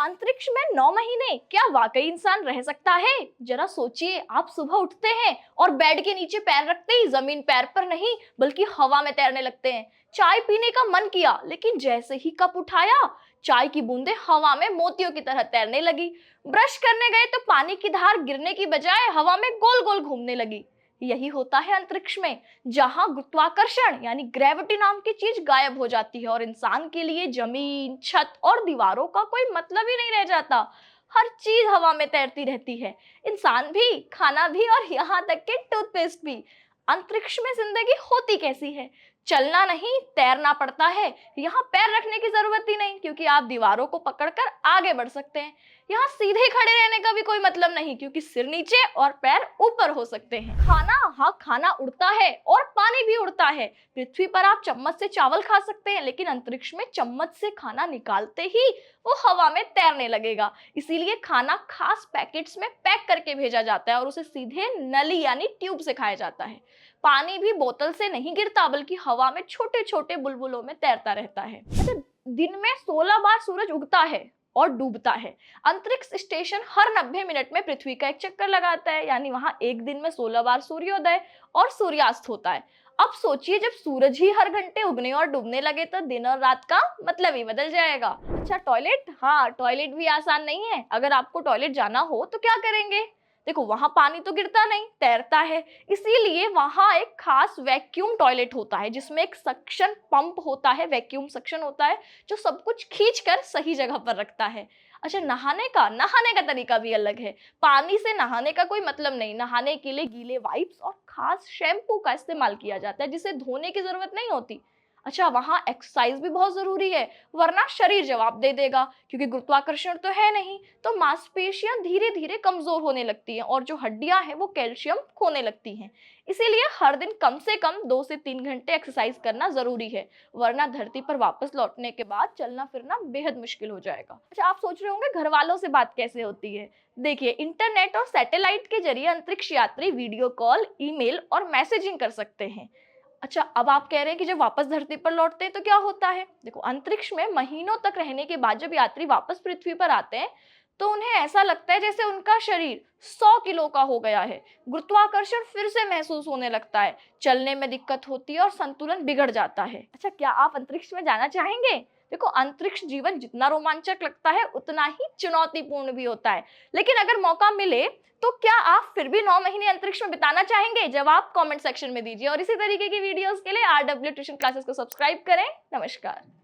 अंतरिक्ष में 9 महीने क्या वाकई इंसान रह सकता है? जरा सोचिए, आप सुबह उठते हैं और बेड के नीचे पैर रखते ही जमीन पैर पर नहीं बल्कि हवा में तैरने लगते हैं। चाय पीने का मन किया लेकिन जैसे ही कप उठाया, चाय की बूंदें हवा में मोतियों की तरह तैरने लगी। ब्रश करने गए तो पानी की धार गिरने की बजाय हवा में गोल गोल घूमने लगी। यही होता है अंतरिक्ष में, जहां गुरुत्वाकर्षण यानी ग्रेविटी नाम की चीज गायब हो जाती है और इंसान के लिए जमीन, छत और दीवारों का कोई मतलब ही नहीं रह जाता। हर चीज हवा में तैरती रहती है, इंसान भी, खाना भी और यहाँ तक कि टूथपेस्ट भी। अंतरिक्ष में जिंदगी होती कैसी है? चलना नहीं, तैरना पड़ता है। यहाँ पैर रखने की जरूरत ही नहीं क्योंकि आप दीवारों को पकड़कर आगे बढ़ सकते हैं। यहाँ सीधे खड़े रहने का भी कोई मतलब नहीं क्योंकि सिर नीचे और पैर ऊपर हो सकते हैं। खाना, हाँ खाना उड़ता है और पानी भी उड़ता है। पृथ्वी पर आप चम्मच से चावल खा सकते हैं लेकिन अंतरिक्ष में चम्मच से खाना निकालते ही वो हवा में तैरने लगेगा। इसीलिए खाना खास पैकेट्स में पैक करके भेजा जाता है और उसे सीधे नली यानी ट्यूब से खाया जाता है। पानी भी बोतल से नहीं गिरता बल्कि हवा में छोटे छोटे बुलबुलों में तैरता रहता है। अच्छा, दिन में 16 बार सूरज उगता है और डूबता है। अंतरिक्ष स्टेशन हर 90 मिनट में पृथ्वी का एक चक्कर लगाता है, यानी वहां एक दिन में 16 बार सूर्योदय और सूर्यास्त होता है। अब सोचिए, जब सूरज ही हर घंटे उगने और डूबने लगे तो दिन और रात का मतलब ही बदल जाएगा। अच्छा, टॉयलेट, हाँ टॉयलेट भी आसान नहीं है। अगर आपको टॉयलेट जाना हो तो क्या करेंगे? देखो, वहां पानी तो गिरता नहीं, तैरता है। इसीलिए वहां एक खास वैक्यूम टॉयलेट होता है जिसमें एक सक्शन पंप होता है, वैक्यूम सक्शन होता है जो सब कुछ खींचकर सही जगह पर रखता है। अच्छा, नहाने का तरीका भी अलग है। पानी से नहाने का कोई मतलब नहीं। नहाने के लिए गीले वाइप्स और खास शैम्पू का इस्तेमाल किया जाता है जिसे धोने की जरूरत नहीं होती। अच्छा, वहां एक्सरसाइज भी बहुत जरूरी है, वरना शरीर जवाब दे देगा। क्योंकि गुरुत्वाकर्षण तो है नहीं, तो मांसपेशियां धीरे धीरे कमजोर होने लगती हैं और जो हड्डियां हैं वो कैल्शियम खोने लगती हैं। इसीलिए हर दिन कम से कम 2 से 3 घंटे एक्सरसाइज करना जरूरी है, वरना धरती पर वापस लौटने के बाद चलना फिरना बेहद मुश्किल हो जाएगा। अच्छा, आप सोच रहे होंगे घर वालों से बात कैसे होती है। देखिए, इंटरनेट और सैटेलाइट के जरिए अंतरिक्ष यात्री वीडियो कॉल, ईमेल और मैसेजिंग कर सकते हैं। अच्छा, अब आप कह रहे हैं कि जब वापस धरती पर लौटते हैं तो क्या होता है? देखो, अंतरिक्ष में महीनों तक रहने के बाद जब यात्री वापस पृथ्वी पर आते हैं तो उन्हें ऐसा लगता है जैसे उनका शरीर 100 किलो का हो गया है। गुरुत्वाकर्षण फिर से महसूस होने लगता है, चलने में दिक्कत होती है और संतुलन बिगड़ जाता है। अच्छा, क्या आप अंतरिक्ष में जाना चाहेंगे? देखो, अंतरिक्ष जीवन जितना रोमांचक लगता है उतना ही चुनौतीपूर्ण भी होता है। लेकिन अगर मौका मिले तो क्या आप फिर भी 9 महीने अंतरिक्ष में बिताना चाहेंगे? जवाब कमेंट सेक्शन में दीजिए और इसी तरीके की वीडियोस के लिए RW ट्यूशन क्लासेस को सब्सक्राइब करें। नमस्कार।